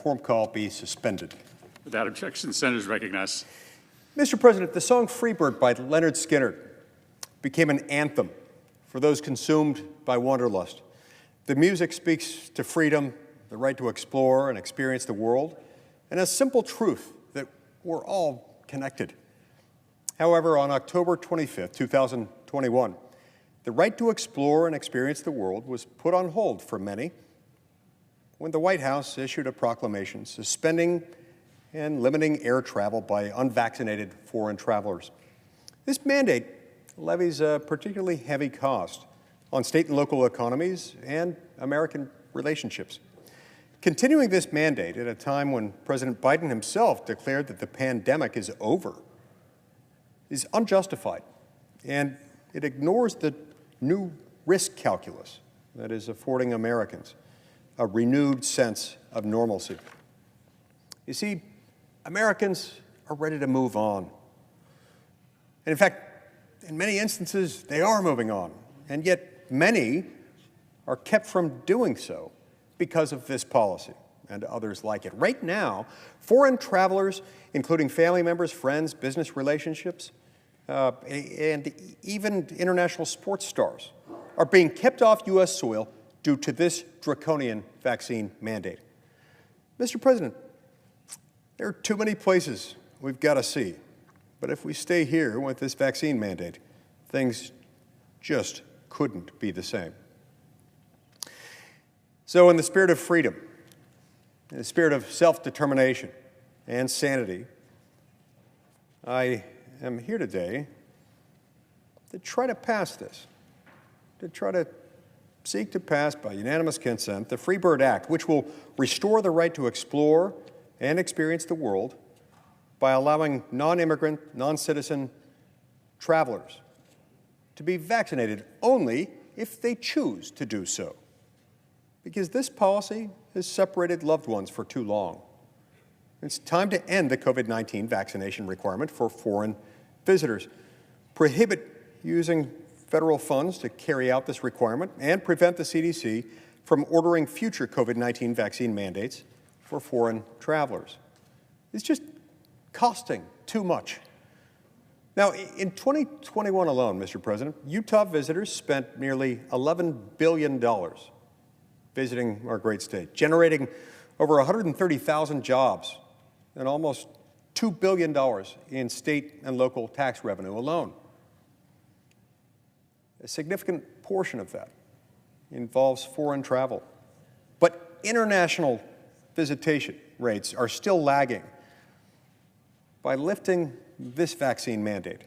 quorum call be suspended. Without objection, senators recognized. Mr. President, the song Freebird by Leonard Skinner became an anthem for those consumed by wanderlust. The music speaks to freedom, the right to explore and experience the world, and a simple truth that we're all connected. However, on October 25th, 2021, the right to explore and experience the world was put on hold for many when the White House issued a proclamation suspending and limiting air travel by unvaccinated foreign travelers. This mandate levies a particularly heavy cost on state and local economies and American relationships. Continuing this mandate at a time when President Biden himself declared that the pandemic is over is unjustified, and it ignores the new risk calculus that is affording Americans a renewed sense of normalcy. You see, Americans are ready to move on. And in fact, in many instances, they are moving on, and yet many are kept from doing so because of this policy and others like it. Right now, foreign travelers, including family members, friends, business relationships, and even international sports stars, are being kept off U.S. soil due to this draconian vaccine mandate. Mr. President, there are too many places we've got to see, but if we stay here with this vaccine mandate, things just couldn't be the same. So in the spirit of freedom, in the spirit of self-determination and sanity, I am here today to try to pass this, to try to seek to pass by unanimous consent the Freebird Act, which will restore the right to explore and experience the world by allowing non-immigrant, non-citizen travelers to be vaccinated only if they choose to do so. Because this policy has separated loved ones for too long. It's time to end the COVID-19 vaccination requirement for foreign visitors, prohibit using federal funds to carry out this requirement, and prevent the CDC from ordering future COVID-19 vaccine mandates for foreign travelers. It's just costing too much. Now, in 2021 alone, Mr. President, Utah visitors spent nearly $11 billion visiting our great state, generating over 130,000 jobs and almost $2 billion in state and local tax revenue alone. A significant portion of that involves foreign travel. But international visitation rates are still lagging. By lifting this vaccine mandate,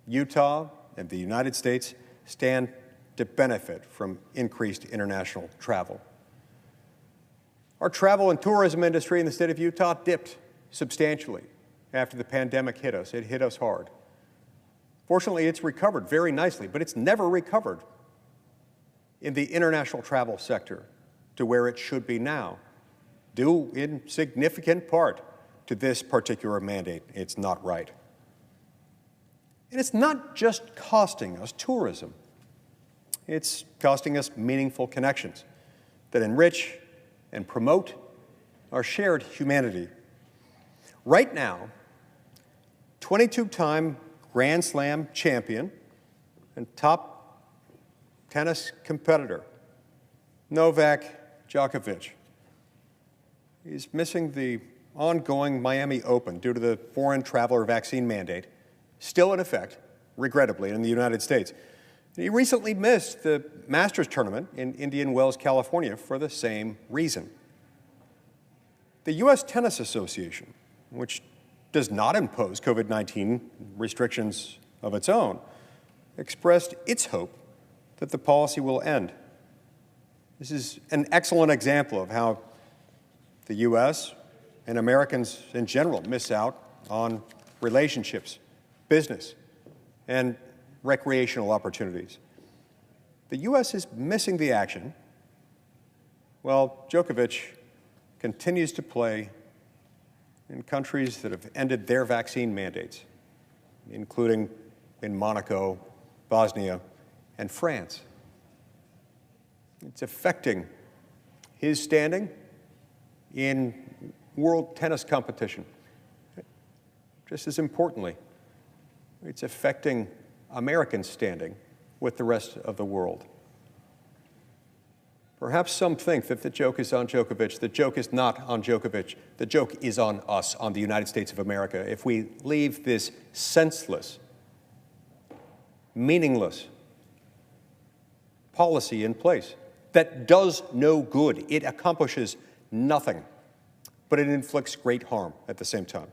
Utah and the United States stand to benefit from increased international travel. Our travel and tourism industry in the state of Utah dipped substantially after the pandemic hit us. It hit us hard. Fortunately, it's recovered very nicely, but it's never recovered in the international travel sector to where it should be now, due in significant part to this particular mandate. It's not right. And it's not just costing us tourism. It's costing us meaningful connections that enrich and promote our shared humanity. Right now, 22-time Grand Slam champion and top tennis competitor Novak Djokovic is missing the ongoing Miami Open due to the foreign traveler vaccine mandate, still in effect, regrettably, in the United States. He recently missed the Masters tournament in Indian Wells, California, for the same reason. The U.S. Tennis Association, which does not impose COVID-19 restrictions of its own, expressed its hope that the policy will end. This is an excellent example of how the U.S. and Americans in general miss out on relationships, business, and recreational opportunities. The U.S. is missing the action while Djokovic continues to play in countries that have ended their vaccine mandates, including in Monaco, Bosnia, and France. It's affecting his standing in world tennis competition. Just as importantly, it's affecting American standing with the rest of the world. Perhaps some think that the joke is on Djokovic. The joke is not on Djokovic. The joke is on us, on the United States of America. If we leave this senseless, meaningless policy in place that does no good, it accomplishes nothing, but it inflicts great harm at the same time.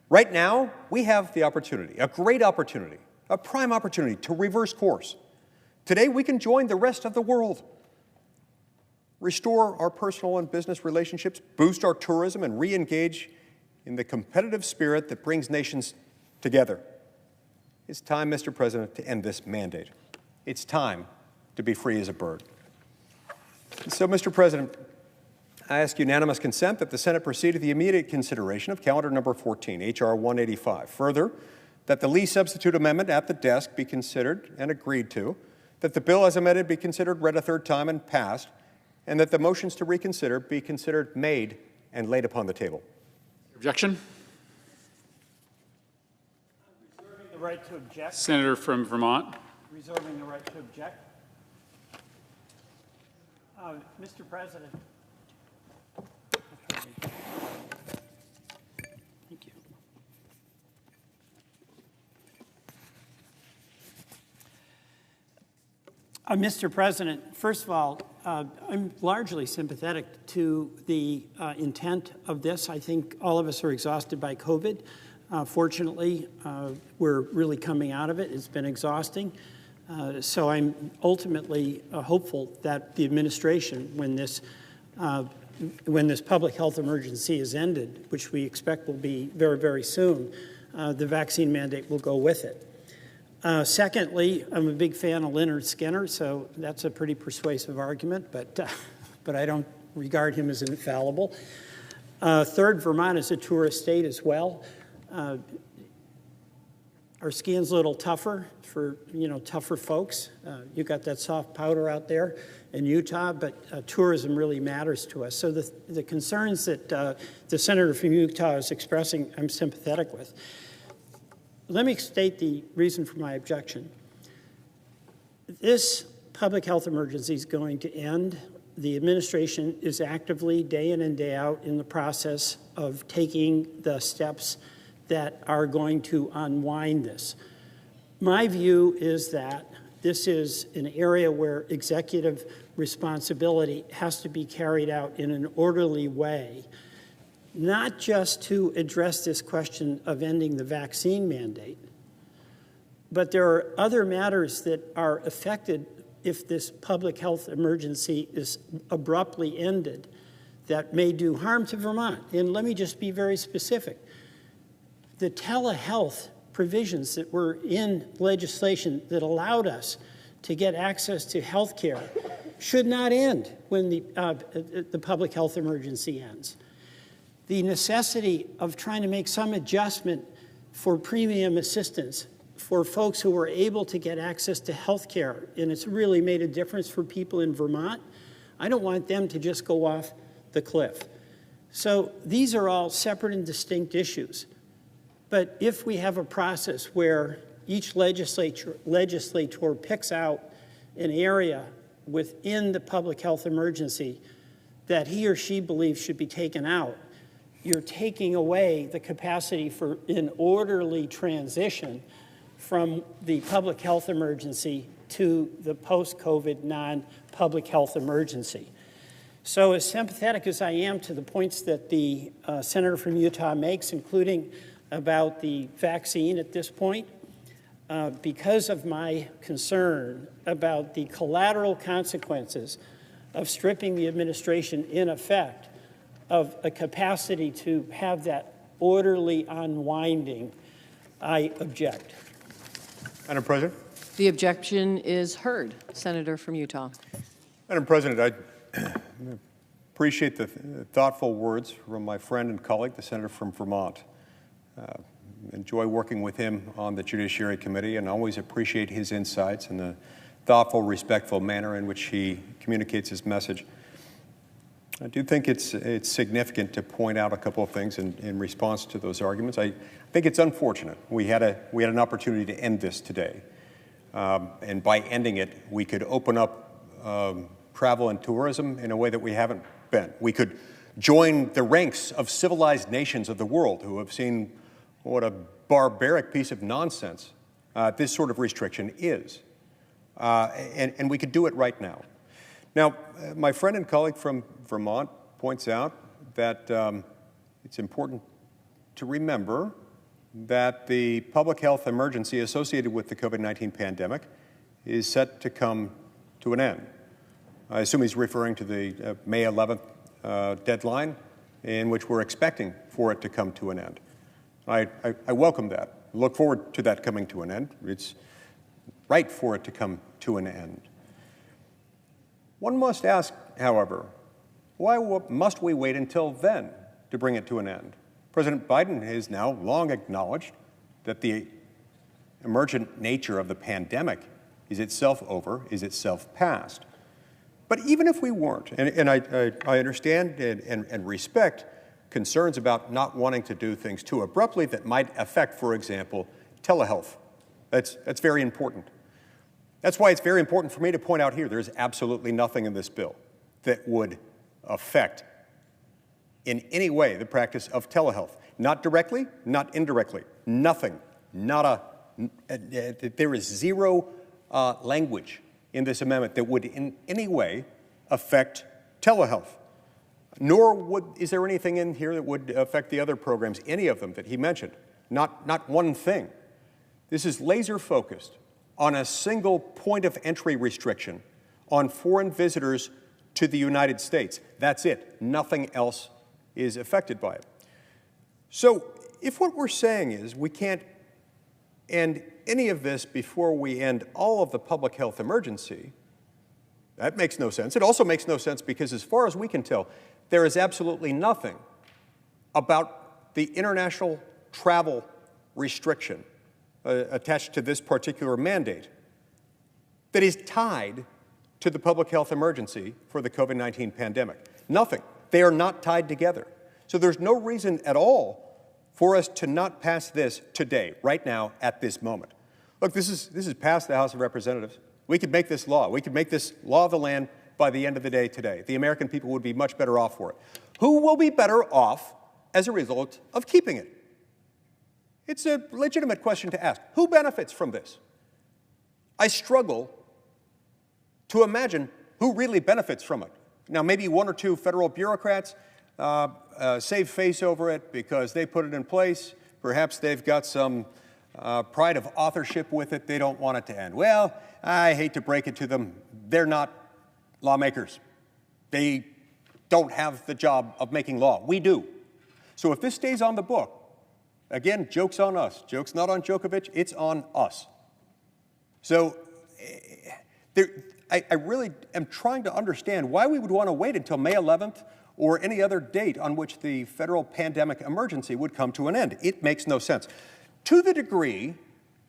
Right now, we have the opportunity, a great opportunity, a prime opportunity to reverse course. Today, we can join the rest of the world, restore our personal and business relationships, boost our tourism, and re-engage in the competitive spirit that brings nations together. It's time, Mr. President, to end this mandate. It's time to be free as a bird. And so, Mr. President, I ask unanimous consent that the Senate proceed to the immediate consideration of calendar number 14, H.R. 185. Further, that the Lee substitute amendment at the desk be considered and agreed to, that the bill as amended be considered, read a third time, and passed, and that the motions to reconsider be considered, made, and laid upon the table. Objection? Reserving the right to object. Senator from Vermont. Reserving the right to object. Mr. President. Thank you. Mr. President, first of all, I'm largely sympathetic to the intent of this. I think all of us are exhausted by COVID. Fortunately, we're really coming out of it. It's been exhausting. So I'm ultimately hopeful that the administration, when this public health emergency is ended, which we expect will be very, very soon, the vaccine mandate will go with it. Secondly, I'm a big fan of Leonard Skinner, so that's a pretty persuasive argument, but I don't regard him as infallible. Third, Vermont is a tourist state as well. Our skin's a little tougher for, tougher folks. You got that soft powder out there in Utah, but tourism really matters to us. So the concerns that the senator from Utah is expressing, I'm sympathetic with. Let me state the reason for my objection. This public health emergency is going to end. The administration is actively, day in and day out, in the process of taking the steps that are going to unwind this. My view is that this is an area where executive responsibility has to be carried out in an orderly way, not just to address this question of ending the vaccine mandate, but there are other matters that are affected if this public health emergency is abruptly ended that may do harm to Vermont. And let me just be very specific. The telehealth provisions that were in legislation that allowed us to get access to health care should not end when the public health emergency ends. The necessity of trying to make some adjustment for premium assistance for folks who were able to get access to health care, and it's really made a difference for people in Vermont. I don't want them to just go off the cliff. So these are all separate and distinct issues. But if we have a process where each legislator picks out an area within the public health emergency that he or she believes should be taken out, you're taking away the capacity for an orderly transition from the public health emergency to the post-COVID non-public health emergency. So as sympathetic as I am to the points that the senator from Utah makes, including about the vaccine at this point, because of my concern about the collateral consequences of stripping the administration in effect of a capacity to have that orderly unwinding, I object. Madam President? The objection is heard. Senator from Utah. Madam President, I appreciate the thoughtful words from my friend and colleague, the senator from Vermont. Enjoy working with him on the Judiciary Committee and always appreciate his insights and the thoughtful, respectful manner in which he communicates his message. I do think it's significant to point out a couple of things in response to those arguments. I think it's unfortunate. We had an opportunity to end this today, and by ending it, we could open up travel and tourism in a way that we haven't been. We could join the ranks of civilized nations of the world who have seen what a barbaric piece of nonsense this sort of restriction is, and we could do it right now. Now, my friend and colleague from Vermont points out that it's important to remember that the public health emergency associated with the COVID-19 pandemic is set to come to an end. I assume he's referring to the May 11th deadline in which we're expecting for it to come to an end. I welcome that. Look forward to that coming to an end. It's right for it to come to an end. One must ask, however, why must we wait until then to bring it to an end? President Biden has now long acknowledged that the emergent nature of the pandemic is itself over, is itself past. But even if we weren't, and I understand and respect concerns about not wanting to do things too abruptly that might affect, for example, telehealth. That's very important. That's why it's very important for me to point out here there's absolutely nothing in this bill that would affect in any way the practice of telehealth. Not directly, not indirectly, nothing, there is zero language in this amendment that would in any way affect telehealth. Nor is there anything in here that would affect the other programs, any of them that he mentioned. Not one thing. This is laser focused on a single point of entry restriction on foreign visitors to the United States. That's it. Nothing else is affected by it. So if what we're saying is we can't end any of this before we end all of the public health emergency, that makes no sense. It also makes no sense because as far as we can tell, there is absolutely nothing about the international travel restriction attached to this particular mandate that is tied to the public health emergency for the COVID-19 pandemic. Nothing. They are not tied together. So there's no reason at all for us to not pass this today, right now, at this moment. Look, this is past the House of Representatives. We could make this law. We could make this law of the land by the end of the day today. The American people would be much better off for it. Who will be better off as a result of keeping it? It's a legitimate question to ask. Who benefits from this? I struggle to imagine who really benefits from it. Now, maybe one or two federal bureaucrats save face over it because they put it in place. Perhaps they've got some pride of authorship with it. They don't want it to end. Well, I hate to break it to them. They're not lawmakers. They don't have the job of making law. We do. So if this stays on the book, again, joke's on us. Joke's not on Djokovic, it's on us. So I really am trying to understand why we would want to wait until May 11th or any other date on which the federal pandemic emergency would come to an end. It makes no sense. To the degree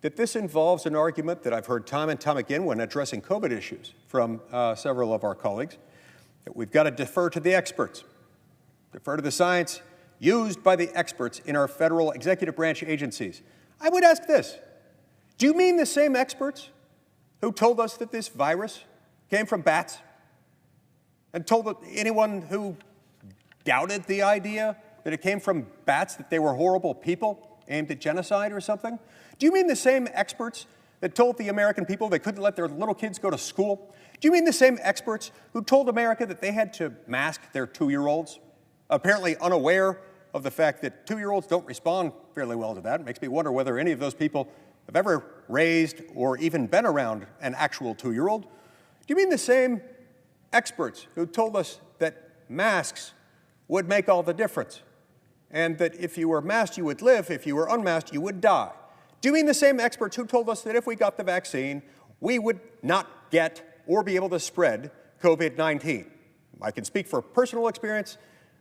that this involves an argument that I've heard time and time again when addressing COVID issues from several of our colleagues, that we've got to defer to the experts, defer to the science used by the experts in our federal executive branch agencies. I would ask this, do you mean the same experts who told us that this virus came from bats and told anyone who doubted the idea that it came from bats that they were horrible people aimed at genocide or something? Do you mean the same experts that told the American people they couldn't let their little kids go to school? Do you mean the same experts who told America that they had to mask their 2-year-olds, apparently unaware of the fact that 2-year-olds don't respond fairly well to that? It makes me wonder whether any of those people have ever raised or even been around an actual 2-year-old. Do you mean the same experts who told us that masks would make all the difference and that if you were masked, you would live, if you were unmasked, you would die? Do you mean the same experts who told us that if we got the vaccine, we would not get or be able to spread COVID-19? I can speak for personal experience.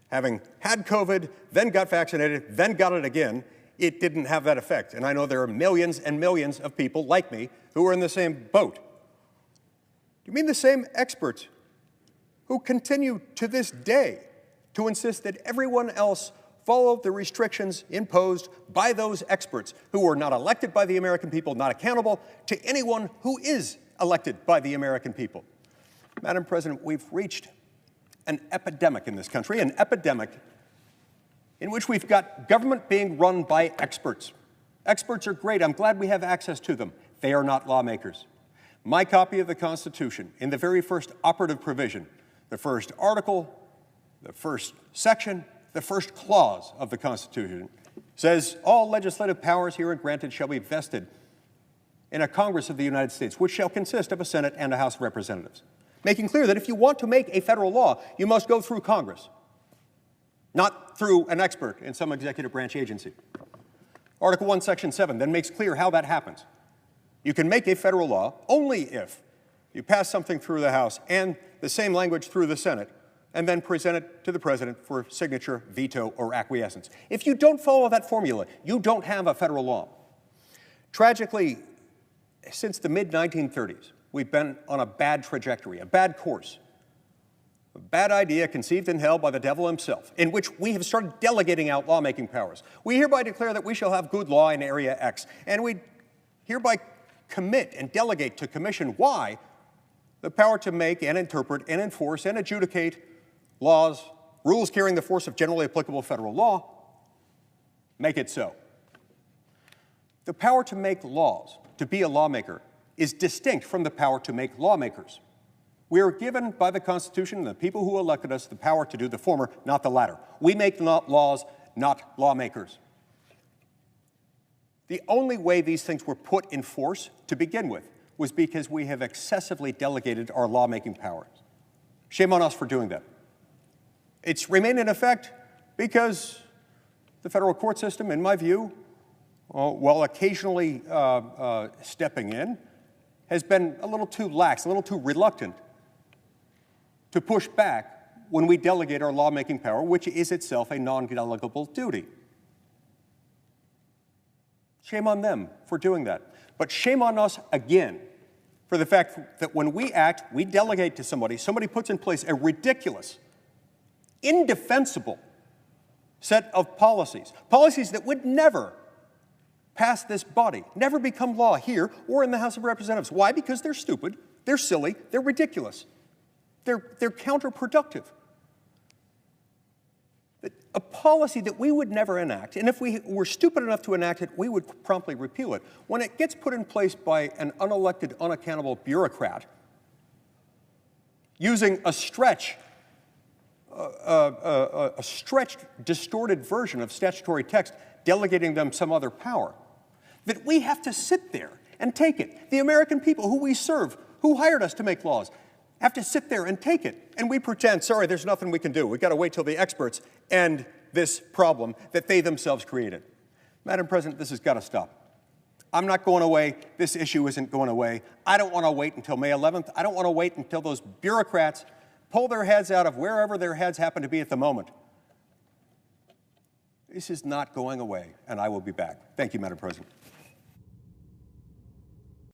Having had COVID, then got vaccinated, then got it again, it didn't have that effect. And I know there are millions and millions of people like me who are in the same boat. Do you mean the same experts who continue to this day to insist that everyone else follow the restrictions imposed by those experts who are not elected by the American people, not accountable to anyone who is elected by the American people. Madam President, we've reached an epidemic in this country, an epidemic in which we've got government being run by experts. Experts are great. I'm glad we have access to them. They are not lawmakers. My copy of the Constitution, in the very first operative provision, the first article, the first section, the first clause of the Constitution, says all legislative powers herein granted shall be vested in a Congress of the United States, which shall consist of a Senate and a House of Representatives, making clear that if you want to make a federal law, you must go through Congress, not through an expert in some executive branch agency. Article 1, Section 7 then makes clear how that happens. You can make a federal law only if you pass something through the House and the same language through the Senate, and then present it to the President for signature, veto, or acquiescence. If you don't follow that formula, you don't have a federal law. Tragically, since the mid-1930s, we've been on a bad trajectory, a bad course, a bad idea conceived and held by the devil himself, in which we have started delegating out lawmaking powers. We hereby declare that we shall have good law in Area X, and we hereby commit and delegate to Commission Y the power to make and interpret and enforce and adjudicate laws, rules carrying the force of generally applicable federal law. Make it so. The power to make laws, to be a lawmaker, is distinct from the power to make lawmakers. We are given by the Constitution and the people who elected us the power to do the former, not the latter. We make laws, not lawmakers. The only way these things were put in force to begin with was because we have excessively delegated our lawmaking powers. Shame on us for doing that. It's remained in effect because the federal court system, in my view, while occasionally stepping in, has been a little too lax, a little too reluctant to push back when we delegate our lawmaking power, which is itself a non-delegable duty. Shame on them for doing that. But shame on us again for the fact that when we act, we delegate to somebody, somebody puts in place a ridiculous, indefensible set of policies, policies that would never pass this body, never become law here or in the House of Representatives. Why? Because they're stupid, they're silly, they're ridiculous, they're counterproductive. A policy that we would never enact, and if we were stupid enough to enact it, we would promptly repeal it. When it gets put in place by an unelected, unaccountable bureaucrat using a stretched, distorted version of statutory text, delegating them some other power, that we have to sit there and take it. The American people who we serve, who hired us to make laws, have to sit there and take it. And we pretend, sorry, there's nothing we can do. We've got to wait till the experts end this problem that they themselves created. Madam President, this has got to stop. I'm not going away. This issue isn't going away. I don't want to wait until May 11th. I don't want to wait until those bureaucrats pull their heads out of wherever their heads happen to be at the moment. This is not going away, and I will be back. Thank you, Madam President.